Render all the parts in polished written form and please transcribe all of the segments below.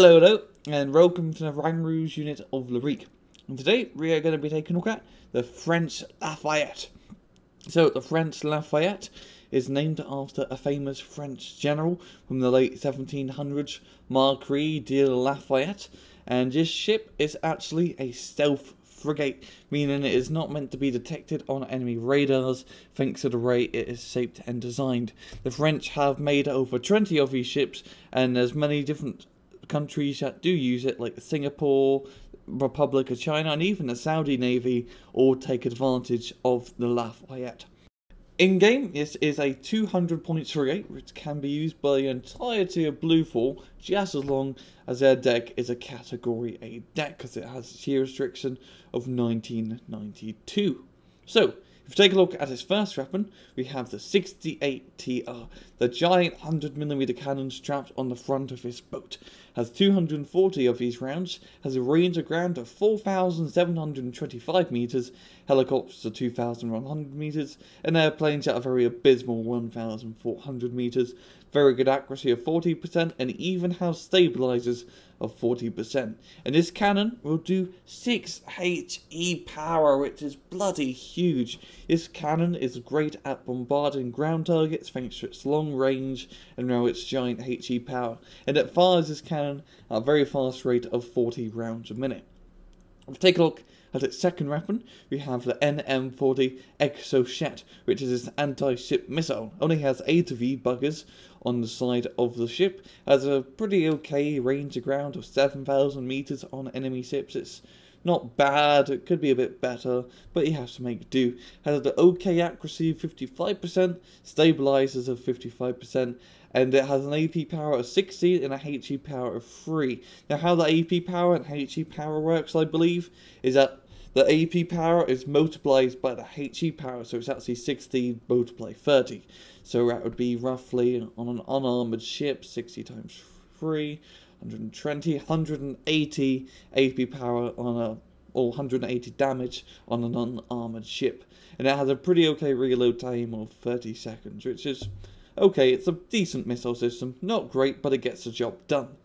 Hello, and welcome to the Rang Rouge unit of Lyrique. And today we are going to be taking a look at the French Lafayette. So the French Lafayette is named after a famous French general from the late 1700s, Marquis de Lafayette, and this ship is actually a stealth frigate, meaning it is not meant to be detected on enemy radars thanks to the way it is shaped and designed. The French have made over 20 of these ships, and there's many different countries that do use it, like Singapore, Republic of China, and even the Saudi Navy all take advantage of the Lafayette. In game, this is a 200 points frigate which can be used by the entirety of Bluefall just as long as their deck is a Category A deck, because it has a tier restriction of 1992. So, if you take a look at its first weapon, we have the 68TR, the giant 100mm cannon strapped on the front of this boat. Has 240 of these rounds, has a range of ground of 4,725 meters, helicopters of 2,100 meters, and airplanes at a very abysmal 1,400 meters, very good accuracy of 40%, and even has stabilizers of 40%. And this cannon will do 6 HE power, which is bloody huge. This cannon is great at bombarding ground targets thanks to its long range and now its giant HE power, and it fires this cannon at a very fast rate of 40 rounds a minute. If we take a look at its second weapon, we have the NM40 Exochet, which is its anti-ship missile. Only has 8 of these buggers on the side of the ship, has a pretty okay range of ground of 7,000 meters on enemy ships. It's not bad, it could be a bit better, but you have to make do. Has the okay accuracy of 55%, stabilizers of 55%, and it has an AP power of 16 and a HE power of 3. Now how the AP power and HE power works, I believe, is that the AP power is multiplied by the HE power, so it's actually 60 multiplied 30. So that would be roughly, on an unarmored ship, 60 times 3, 120, 180 AP power on a, or 180 damage on an unarmored ship. And it has a pretty okay reload time of 30 seconds, which is okay. It's a decent missile system, not great, but it gets the job done.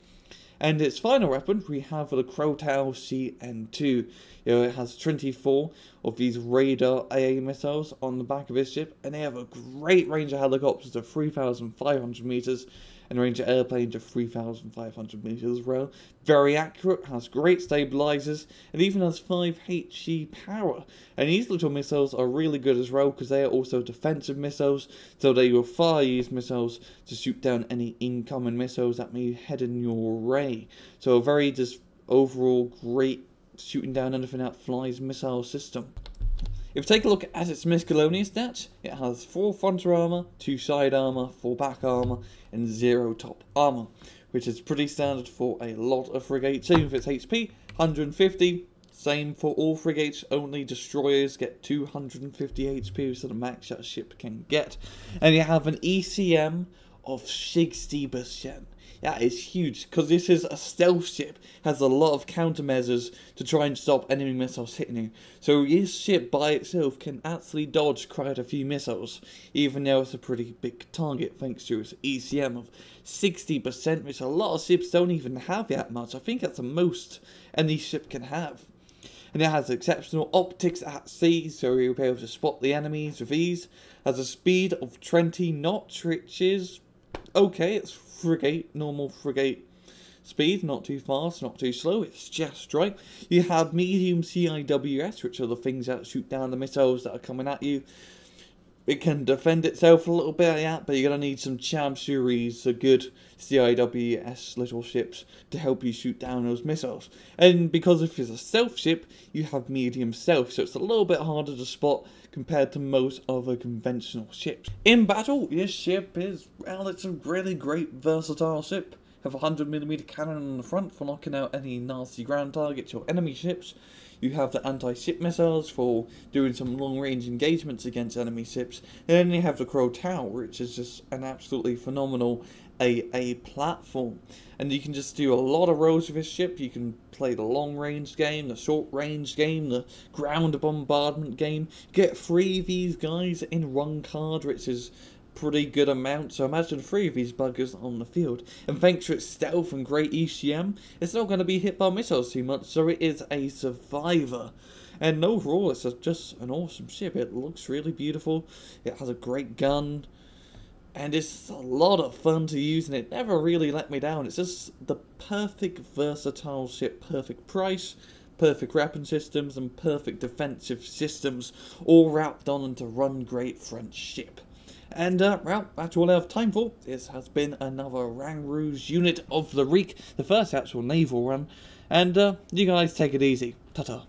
And its final weapon, we have the Crotale CN2. It has 24 of these radar AA missiles on the back of its ship, and they have a great range of helicopters of 3,500 meters, and a range of airplanes of 3,500 meters as well. Very accurate, has great stabilizers, and even has 5 HE power. And these little missiles are really good as well, because they are also defensive missiles, so they will fire these missiles to shoot down any incoming missiles that may head in your array. So a very just overall great shooting down anything that flies missile system. If you take a look at its miscellaneous stats, it has 4 frontal armor, 2 side armor, 4 back armor, and 0 top armor, which is pretty standard for a lot of frigates. Same with its HP, 150. Same for all frigates, only destroyers get 250 HP, so the max that a ship can get. And you have an ECM of 60%. That is huge, because this is a stealth ship, has a lot of countermeasures to try and stop enemy missiles hitting you. So this ship by itself can actually dodge quite a few missiles, even though it's a pretty big target thanks to its ECM of 60%, which a lot of ships don't even have that much. I think that's the most any ship can have. And it has exceptional optics at sea, so you'll be able to spot the enemies with ease. Has a speed of 20 knots, which is okay. It's frigate, normal frigate speed, not too fast, not too slow, it's just right. You have medium CIWS, which are the things that shoot down the missiles that are coming at you. It can defend itself a little bit, yeah, but you're going to need some Cham series, so good CIWS little ships to help you shoot down those missiles. And because if it's a stealth ship, you have medium stealth, so it's a little bit harder to spot compared to most other conventional ships. In battle, this ship is, well, it's a really great versatile ship. Have a 100mm cannon on the front for knocking out any nasty ground targets or enemy ships. You have the anti-ship missiles for doing some long-range engagements against enemy ships. And then you have the Crotale, which is just an absolutely phenomenal AA platform. And you can just do a lot of roles with this ship. You can play the long-range game, the short-range game, the ground bombardment game. Get 3 of these guys in one card, which is pretty good amount, so imagine 3 of these buggers on the field. And thanks to its stealth and great ECM, it's not going to be hit by missiles too much, so it is a survivor. And overall, it's just an awesome ship. It looks really beautiful, it has a great gun, and it's a lot of fun to use, and it never really let me down. It's just the perfect versatile ship, perfect price, perfect weapon systems, and perfect defensive systems, all wrapped on into one great French ship. And, well, that's all I have time for. This has been another Rang Rouge unit of the week, the first actual naval run, and, you guys take it easy. Ta-ta.